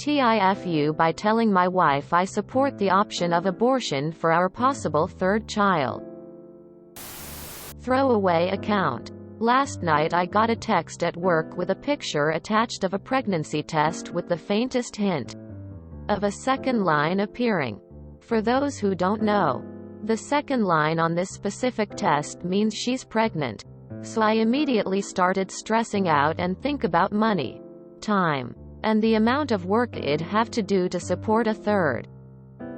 TIFU by telling my wife I support the option of abortion for our possible third child. Throwaway account. Last night I got a text at work with a picture attached of a pregnancy test with the faintest hint of a second line appearing. For those who don't know, the second line on this specific test means she's pregnant. So I immediately started stressing out and think about money, time, and the amount of work it'd have to do to support a third.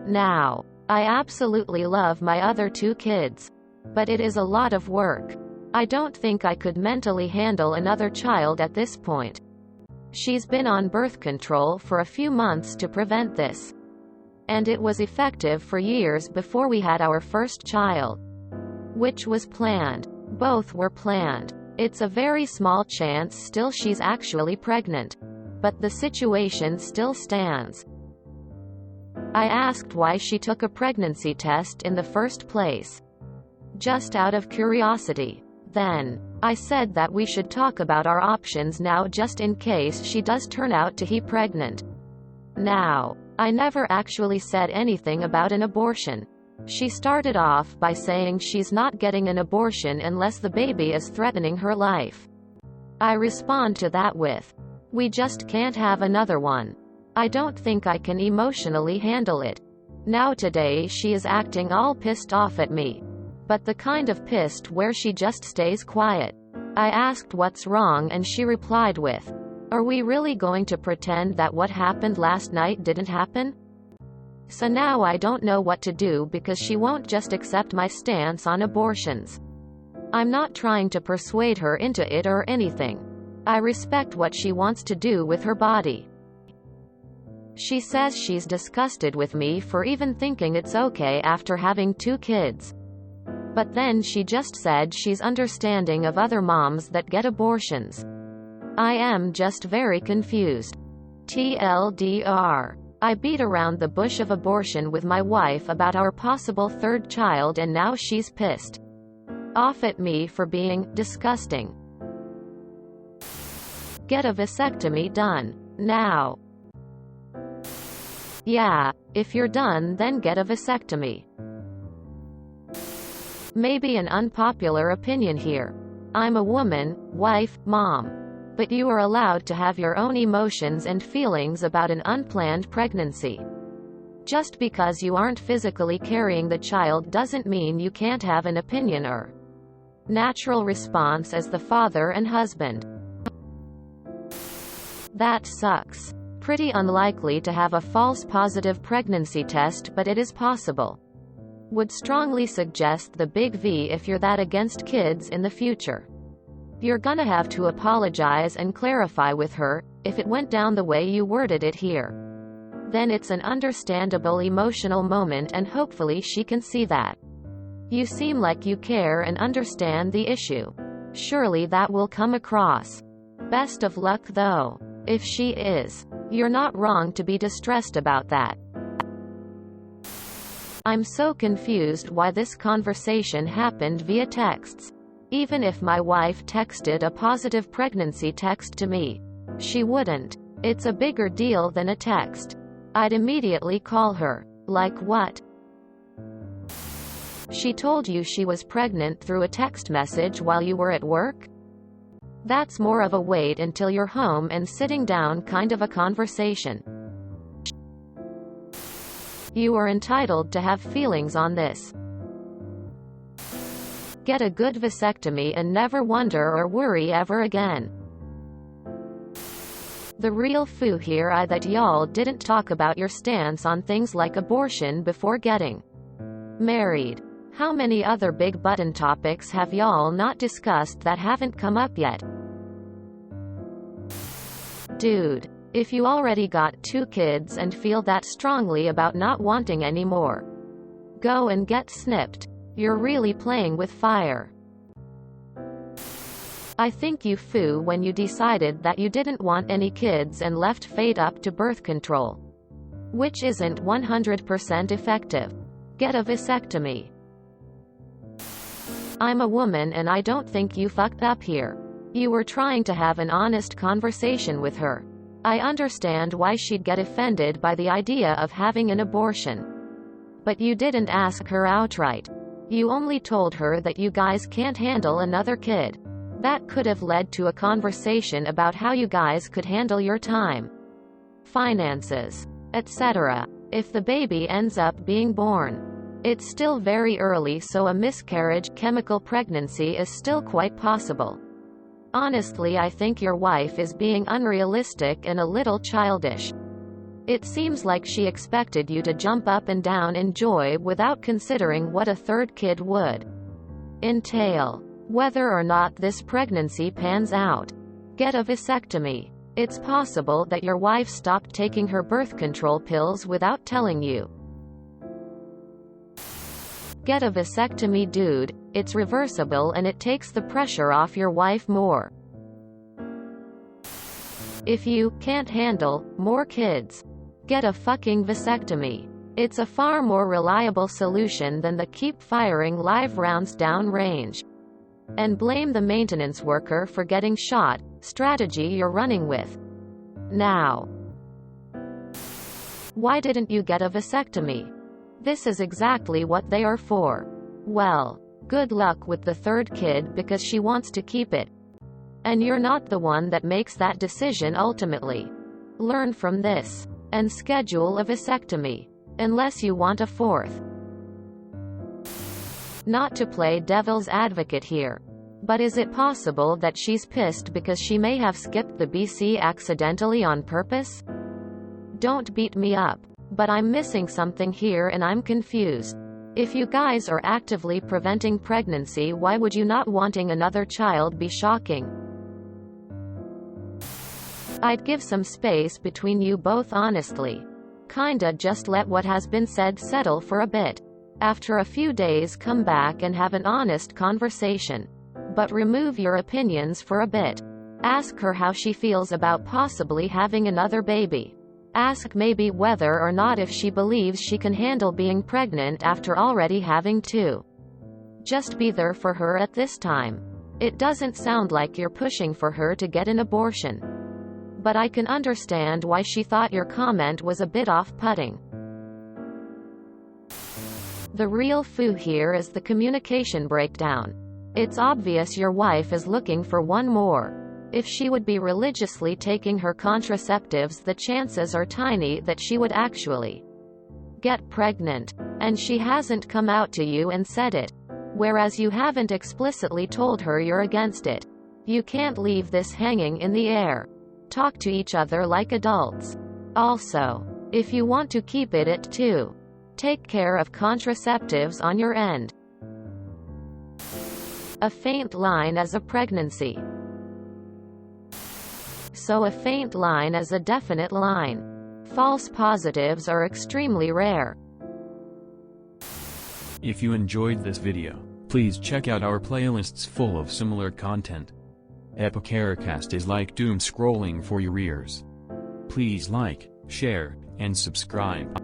Now, I absolutely love my other 2 kids, but it is a lot of work. I don't think I could mentally handle another child at this point. She's been on birth control for a few months to prevent this, and it was effective for years before we had our first child, which was planned. Both were planned. It's a very small chance still she's actually pregnant, but the situation still stands. I asked why she took a pregnancy test in the first place, just out of curiosity. Then, I said that we should talk about our options now just in case she does turn out to be pregnant. Now, I never actually said anything about an abortion. She started off by saying she's not getting an abortion unless the baby is threatening her life. I respond to that with, "We just can't have another one. I don't think I can emotionally handle it." Now today she is acting all pissed off at me, but the kind of pissed where she just stays quiet. I asked what's wrong and she replied with, "Are we really going to pretend that what happened last night didn't happen?" So now I don't know what to do because she won't just accept my stance on abortions. I'm not trying to persuade her into it or anything. I respect what she wants to do with her body. She says she's disgusted with me for even thinking it's okay after having 2 kids. But then she just said she's understanding of other moms that get abortions. I am just very confused. TLDR. I beat around the bush of abortion with my wife about our possible third child and now she's pissed off at me for being disgusting. Get a vasectomy done. Now. Yeah, if you're done then get a vasectomy. Maybe an unpopular opinion here. I'm a woman, wife, mom. But you are allowed to have your own emotions and feelings about an unplanned pregnancy. Just because you aren't physically carrying the child doesn't mean you can't have an opinion or natural response as the father and husband. That sucks. Pretty unlikely to have a false positive pregnancy test, but it is possible. Would strongly suggest the big V if you're that against kids in the future. You're gonna have to apologize and clarify with her, if it went down the way you worded it here. Then it's an understandable emotional moment and hopefully she can see that. You seem like you care and understand the issue. Surely that will come across. Best of luck though. If she is. You're not wrong to be distressed about that. I'm so confused why this conversation happened via texts. Even if my wife texted a positive pregnancy text to me, she wouldn't. It's a bigger deal than a text. I'd immediately call her. Like what? She told you she was pregnant through a text message while you were at work? That's more of a wait until you're home and sitting down kind of a conversation. You are entitled to have feelings on this. Get a good vasectomy and never wonder or worry ever again. The real foo here is that y'all didn't talk about your stance on things like abortion before getting married. How many other big button topics have y'all not discussed that haven't come up yet? Dude. If you already got 2 kids and feel that strongly about not wanting any more, go and get snipped. You're really playing with fire. I think you foo when you decided that you didn't want any kids and left fate up to birth control, which isn't 100% effective. Get a vasectomy. I'm a woman and I don't think you fucked up here. You were trying to have an honest conversation with her. I understand why she'd get offended by the idea of having an abortion. But you didn't ask her outright. You only told her that you guys can't handle another kid. That could have led to a conversation about how you guys could handle your time, finances, etc. if the baby ends up being born. It's still very early, so a miscarriage, chemical pregnancy is still quite possible. Honestly, I think your wife is being unrealistic and a little childish. It seems like she expected you to jump up and down in joy without considering what a third kid would entail. Whether or not this pregnancy pans out, get a vasectomy. It's possible that your wife stopped taking her birth control pills without telling you. Get a vasectomy, dude. It's reversible and it takes the pressure off your wife more. If you can't handle more kids, get a fucking vasectomy. It's a far more reliable solution than the keep firing live rounds down range and blame the maintenance worker for getting shot strategy you're running with now. Why didn't you get a vasectomy? This is exactly what they are for. Well, good luck with the third kid because she wants to keep it. And you're not the one that makes that decision ultimately. Learn from this and schedule a vasectomy. Unless you want a fourth. Not to play devil's advocate here, but is it possible that she's pissed because she may have skipped the BC accidentally on purpose? Don't beat me up, but I'm missing something here and I'm confused. If you guys are actively preventing pregnancy, why would you not wanting another child be shocking? I'd give some space between you both, honestly. Kinda just let what has been said settle for a bit. After a few days, come back and have an honest conversation. But remove your opinions for a bit. Ask her how she feels about possibly having another baby. Ask maybe whether or not if she believes she can handle being pregnant after already having two. Just be there for her at this time. It doesn't sound like you're pushing for her to get an abortion. But I can understand why she thought your comment was a bit off-putting. The real foo here is the communication breakdown. It's obvious your wife is looking for one more. If she would be religiously taking her contraceptives, the chances are tiny that she would actually get pregnant. And she hasn't come out to you and said it. Whereas you haven't explicitly told her you're against it. You can't leave this hanging in the air. Talk to each other like adults. Also, if you want to keep it at 2, take care of contraceptives on your end. A faint line as a pregnancy. So a faint line is a definite line. False positives are extremely rare. If you enjoyed this video, please check out our playlists full of similar content. Epicaricast is like doom scrolling for your ears. Please like, share, and subscribe.